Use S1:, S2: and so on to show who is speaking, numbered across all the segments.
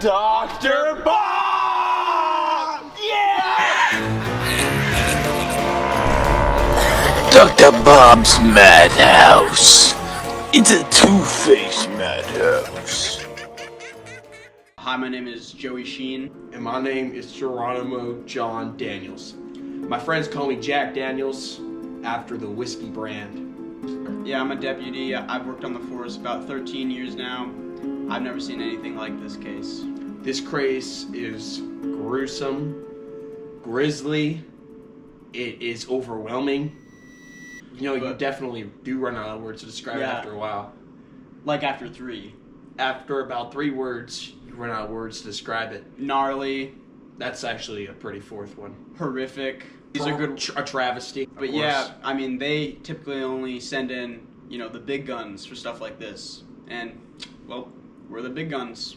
S1: Dr. Bob! Yeah!
S2: Dr. Bob's Madhouse. It's a two-faced madhouse.
S3: Hi, my name is Joey Sheen.
S1: And my name is Geronimo John Daniels. My friends call me Jack Daniels after the whiskey brand.
S3: Yeah, I'm a deputy. I've worked on the force about 13 years now. I've never seen anything like this case.
S1: This case is gruesome, grizzly. It is overwhelming. You know, you definitely do run out of words to describe it after a while.
S3: Like after 3.
S1: After about 3 words, you run out of words to describe it.
S3: Gnarly.
S1: That's actually a pretty 4th one.
S3: Horrific. These are good.
S1: A travesty.
S3: But yeah, I mean, they typically only send in, you know, the big guns for stuff like this. And, well, we're the big guns.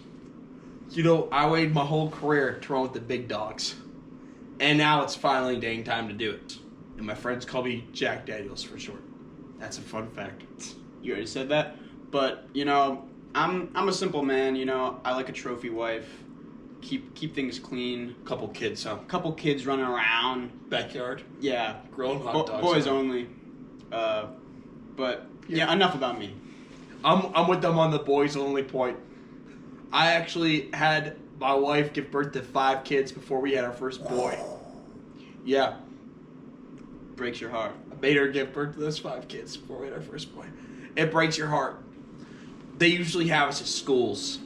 S1: You know, I waited my whole career to run with the big dogs. And now it's finally dang time to do it. And my friends call me Jack Daniels for short. That's a fun fact.
S3: You already said that. But, you know, I'm a simple man, you know. I like a trophy wife. Keep things clean.
S1: Couple kids, huh?
S3: Couple kids running around.
S1: Backyard.
S3: Yeah.
S1: Grilling hot dogs.
S3: Boys only. But, yeah, enough about me.
S1: I'm with them on the boys only point. I actually had my wife give birth to 5 kids before we had our first boy. Yeah.
S3: Breaks your heart.
S1: I made her give birth to those 5 kids before we had our first boy. It breaks your heart. They usually have us at schools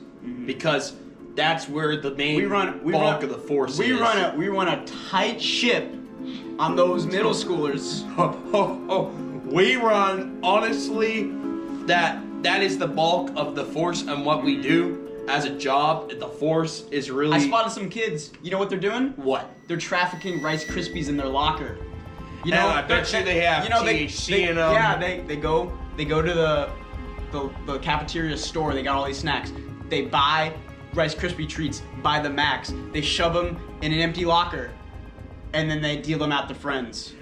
S1: because that's where the main bulk of the force is.
S3: We run a tight ship on those middle schoolers.
S1: We run, honestly, that is the bulk of the force and what we do as a job. The force is really...
S3: I spotted some kids. You know what they're doing?
S1: What?
S3: They're trafficking Rice Krispies in their locker. You
S1: know,
S3: know,
S1: I bet you they have THC in them.
S3: Yeah, they go to the cafeteria store. They got all these snacks. They buy Rice Krispie treats by the max. They shove them in an empty locker, and then they deal them out to friends.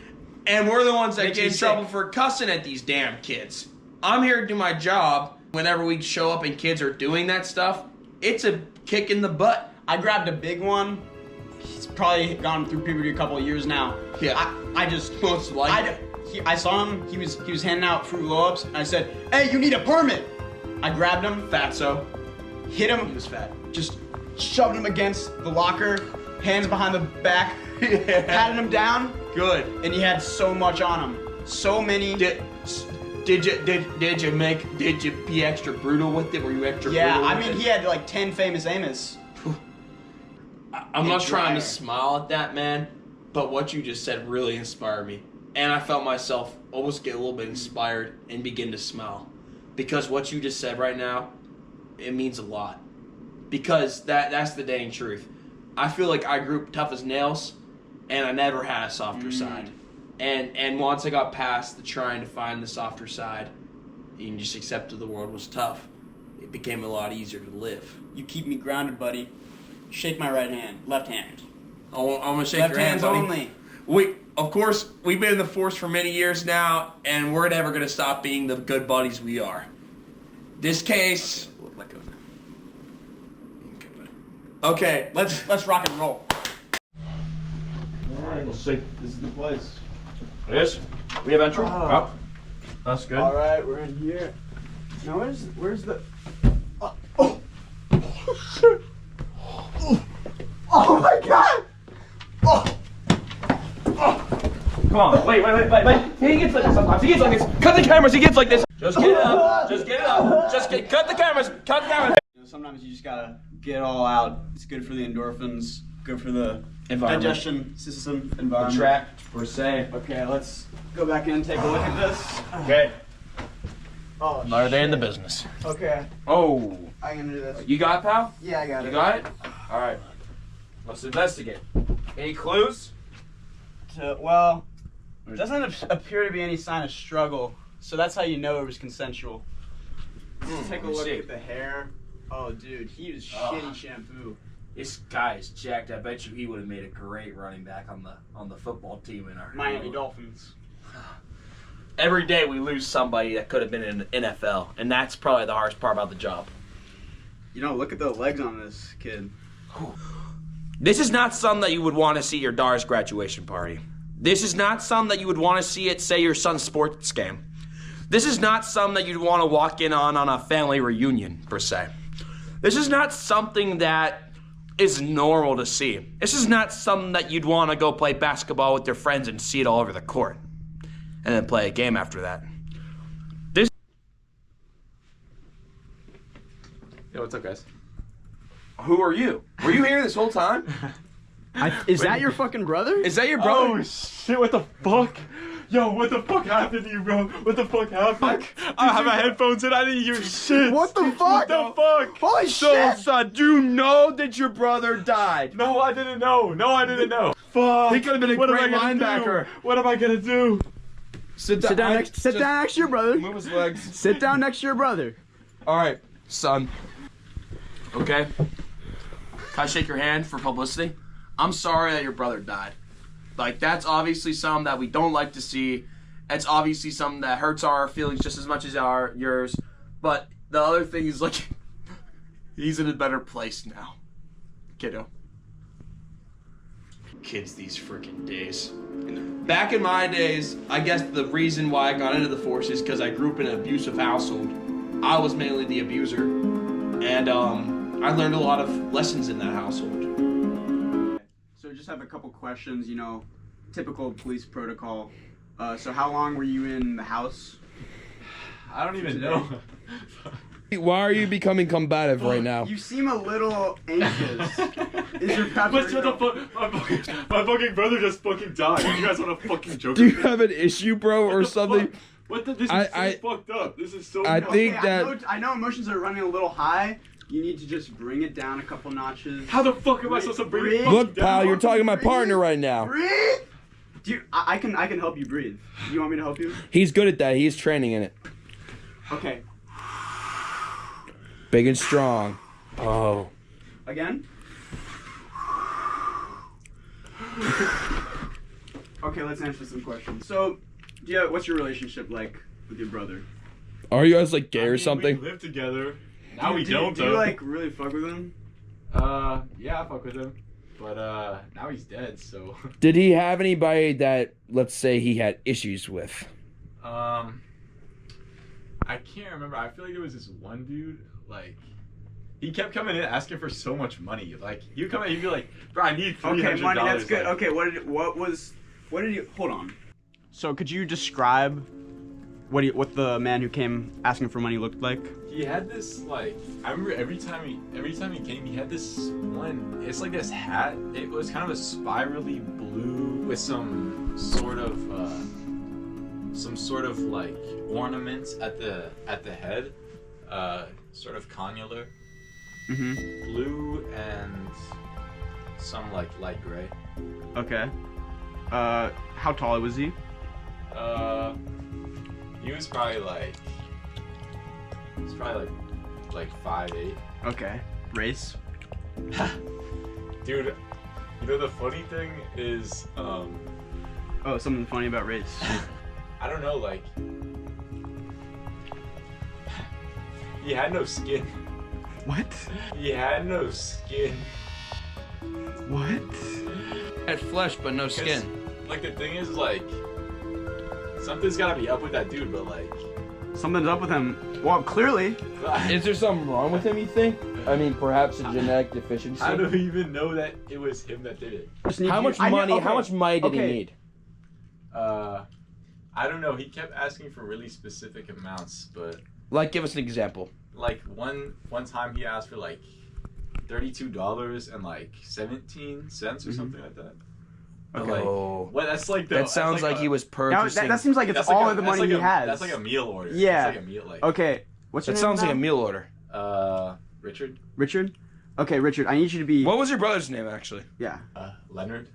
S1: And we're the ones that get in trouble for cussing at these damn kids. I'm here to do my job. Whenever we show up and kids are doing that stuff, it's a kick in the butt.
S3: I grabbed a big one. He's probably gone through puberty a couple of years now.
S1: Yeah.
S3: I saw him. He was handing out Fruit Roll-Ups, and I said, "Hey, you need a permit." I grabbed him, fatso, hit him.
S1: He was fat.
S3: Just shoved him against the locker, hands behind the back, patted him down.
S1: Good.
S3: And he had so much on him, so many.
S1: Did you be extra brutal with it? Were you extra brutal?
S3: Yeah, I mean, he had like 10 famous Amos.
S1: I'm not trying to smile at that, man, but what you just said really inspired me. And I felt myself almost get a little bit inspired and begin to smile. Because what you just said right now, it means a lot. Because that's the dang truth. I feel like I grew up tough as nails, and I never had a softer side. And once I got past the trying to find the softer side, and just accepted the world was tough, it became a lot easier to live.
S3: You keep me grounded, buddy. Shake my right hand, left hand.
S1: I'm gonna shake your hand, buddy.
S3: Left hands only.
S1: Of course, we've been in the force for many years now, and we're never gonna stop being the good buddies we are. This case. Let go. Okay,
S3: let's rock and roll.
S4: All right, let's see. This is the place.
S1: It is. We have entry.
S4: Oh, that's good.
S3: All right, we're in here. Now where's the? Shit! Oh my God!
S4: Come on, wait. He gets like this sometimes. He gets like this. Cut the cameras. He gets like this. Just get it up. Cut the cameras.
S3: You know, sometimes you just gotta get it all out. It's good for the endorphins. Good for the digestion system, environment.
S4: The tract per se.
S3: Okay, let's go back in and take a look at this.
S4: Okay.
S3: Oh,
S4: Are they in the business?
S3: Okay.
S4: Oh.
S3: I'm gonna do this.
S4: You got it, pal?
S3: Yeah, I got it.
S4: You got it? All right. Let's investigate. Any clues?
S3: Well, there doesn't appear to be any sign of struggle, so that's how you know it was consensual. Let's take a look at the hair. Oh, dude, he was shitty shampoo.
S4: This guy is jacked. I bet you he would have made a great running back on the football team in our
S3: Miami Dolphins.
S1: Every day we lose somebody that could have been in the NFL, and that's probably the hardest part about the job.
S3: You know, look at the legs on this kid.
S4: This is not something that you would want to see at your daughter's graduation party. This is not something that you would want to see at, say, your son's sports game. This is not something that you'd want to walk in on a family reunion, per se. This is not something that is normal to see. This is not something that you'd want to go play basketball with your friends and see it all over the court. And then play a game after that.
S5: Yo, what's up, guys?
S4: Who are you? Were you here this whole time?
S3: Is that your fucking brother?
S4: Is that your brother?
S5: Oh shit, what the fuck? Yo, what the fuck happened to you, bro? What the fuck happened? I have my headphones in, I didn't hear shit.
S3: What the fuck?
S5: What the fuck?
S3: Holy shit!
S4: Son, do you know that your brother died?
S5: No, I didn't know. No, I didn't know. Fuck.
S4: He could have been a
S5: What am
S4: great
S5: I gonna
S4: linebacker.
S5: do? What am I gonna do?
S3: Sit down next to your brother.
S4: Move his legs.
S3: Sit down next to your brother.
S4: All right, son. Okay. Can I shake your hand for publicity? I'm sorry that your brother died. Like, that's obviously something that we don't like to see. It's obviously something that hurts our feelings just as much as yours. But the other thing is, like, he's in a better place now. Kiddo. Kids these freaking days. Back in my days, I guess the reason why I got into the force is because I grew up in an abusive household. I was mainly the abuser. And, I learned a lot of lessons in that household.
S3: So just have a couple questions, you know, typical police protocol. So how long were you in the house?
S5: I don't even know.
S4: Why are you becoming combative right now?
S3: You seem a little anxious. Is your pepper?
S5: But shut the fuck, my fucking brother just fucking died. You guys want to fucking joke?
S4: Do you have an issue, bro, or something?
S5: Fuck? What the? This is so fucked up. This is so.
S4: I think
S3: I know emotions are running a little high. You need to just bring it down a couple notches.
S5: How the fuck am I supposed to bring it?
S4: Look, pal, you're talking to my partner right now.
S3: Breathe. Dude, I can help you breathe. You want me to help you?
S4: He's good at that. He's training in it.
S3: Okay.
S4: Big and strong. Oh.
S3: Again. Okay, let's answer some questions. So, what's your relationship like with your brother?
S4: Are you guys like gay or something?
S5: We live together. Now we
S3: do
S5: don't.
S3: Do you like really fuck with him?
S5: Yeah, I fuck with him. But now he's dead, so.
S4: Did he have anybody that, let's say, he had issues with?
S5: I can't remember. I feel like there was this one dude, like, he kept coming in asking for so much money. Like, he would come in, he'd be like, bro, I need $300.
S3: Okay, money, that's good.
S5: Like,
S3: okay, what did you, hold on. So could you describe what the man who came asking for money looked like?
S5: He had this, like, I remember every time he came, he had this one, it's like this hat. It was kind of a spirally blue with some sort of like ornaments at the head, sort of connular.
S3: Mm-hmm.
S5: Blue and some like light gray.
S3: Okay. How tall was he?
S5: He was probably like 5'8".
S3: Okay. Race?
S5: Dude, you know the funny thing is,
S3: Oh, something funny about race.
S5: I don't know, like, he had no skin.
S3: What?
S5: He had no skin.
S3: What?
S4: Had flesh but no skin.
S5: Like, the thing is, like, something's gotta be up with that dude, but like,
S3: Something's up with him. Well, clearly.
S4: Is there something wrong with him, you think? I mean, perhaps a genetic deficiency?
S5: I don't even know that it was him that did it.
S4: How much money did he need?
S5: I don't know. He kept asking for really specific amounts, but
S4: Like, give us an example.
S5: like one time he asked for like $32 and like 17 cents or something like that. But,
S3: Okay.
S5: like, well, that's like
S4: That sounds like he was purchasing.
S3: That seems like it's
S5: that's
S3: all
S5: like
S3: of the money he
S5: a,
S3: has.
S5: That's like a meal order.
S3: Yeah.
S5: That's like a meal, like.
S3: Okay. What's your
S4: That
S3: name
S4: sounds like a
S3: now?
S4: meal order.
S5: Richard.
S3: Richard? Okay, Richard, I need you to be...
S4: What was your brother's name, actually?
S3: Yeah,
S5: Leonard.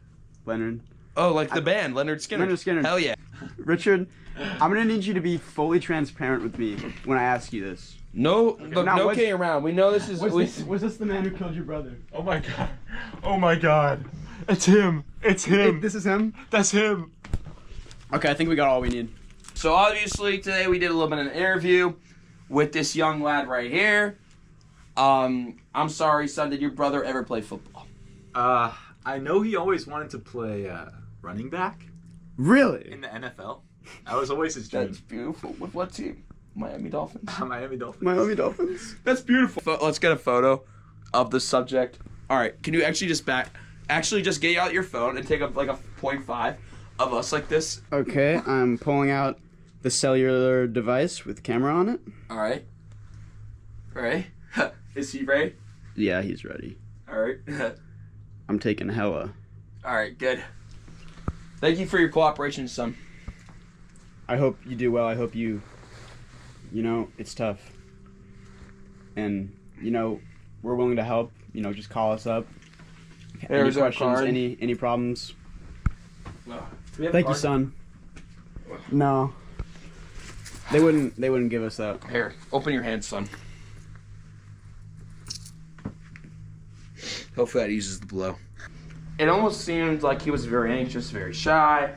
S3: Leonard.
S4: Oh, like the band, Leonard Skinner.
S3: Leonard Skinner.
S4: Hell yeah.
S3: Richard, I'm gonna need you to be fully transparent with me when I ask you this.
S4: No, look,
S3: Now,
S4: no
S3: what's-
S4: kidding around. We know this is...
S3: Was this the man who killed your brother?
S5: Oh my god. Oh my god. It's him. It's him.
S3: This is him?
S5: That's him.
S3: Okay, I think we got all we need.
S4: So obviously today we did a little bit of an interview with this young lad right here. I'm sorry, son. Did your brother ever play football?
S5: I know he always wanted to play running back
S6: Really?
S5: in the NFL. That was always his dream.
S4: That's beautiful. With what team? Miami Dolphins.
S5: Miami Dolphins.
S6: Miami Dolphins.
S4: That's beautiful. Let's get a photo of the subject. All right. Can you actually just get out your phone and take up like a 0.5 of us like this?
S6: Okay, I'm pulling out the cellular device with camera on it.
S4: All right. Ready? Is he ready?
S6: Yeah, he's ready.
S4: All right.
S6: I'm taking hella.
S4: All right. Good. Thank you for your cooperation, son.
S6: I hope you do well. I hope you know, it's tough. And, you know, we're willing to help. You know, just call us up. Any
S4: There's our
S6: questions,
S4: card.
S6: any problems?
S4: Do we have a
S6: Thank you,
S4: card?
S6: son. No. They wouldn't give us that.
S4: Here, open your hand, son. Hopefully that eases the blow. It almost seemed like he was very anxious, very shy.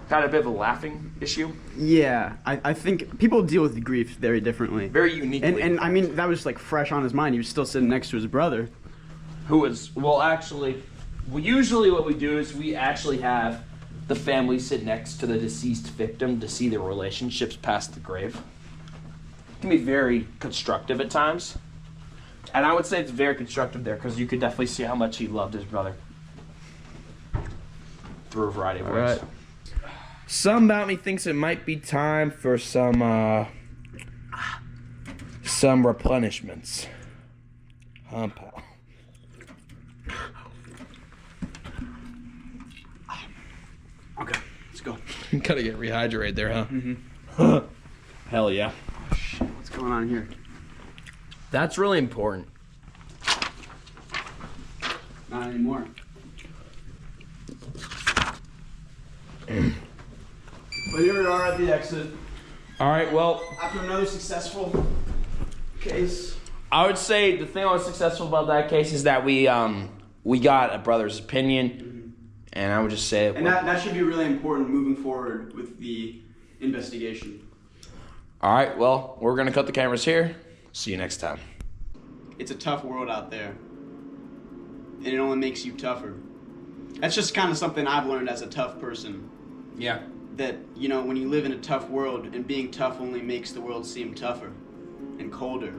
S4: Had a bit of a laughing issue.
S6: Yeah, I think people deal with grief very differently.
S4: Very uniquely.
S6: And I mean, that was like fresh on his mind. He was still sitting next to his brother.
S4: Who is, well, actually, usually what we do is we actually have the family sit next to the deceased victim to see their relationships past the grave. It can be very constructive at times. And I would say it's very constructive there because you could definitely see how much he loved his brother through a variety of ways.
S6: Alright.
S4: Some about me thinks it might be time for some replenishments. Huh, pal?
S6: Okay, let's go.
S4: Gotta get rehydrated there, huh?
S6: Mm-hmm.
S4: Hell yeah.
S6: Oh, shit, what's going on here?
S4: That's really important.
S6: Not anymore. But here we are at the exit.
S4: All right, well,
S6: After another successful case.
S4: I would say the thing that was successful about that case is that we got a brother's opinion, and I would just say
S6: And that should be really important moving forward with the investigation.
S4: all right, well, we're gonna cut the cameras here. See you next time.
S6: It's a tough world out there. And it only makes you tougher. That's just kind of something I've learned as a tough person.
S4: Yeah.
S6: That, you know, when you live in a tough world, and being tough only makes the world seem tougher and colder.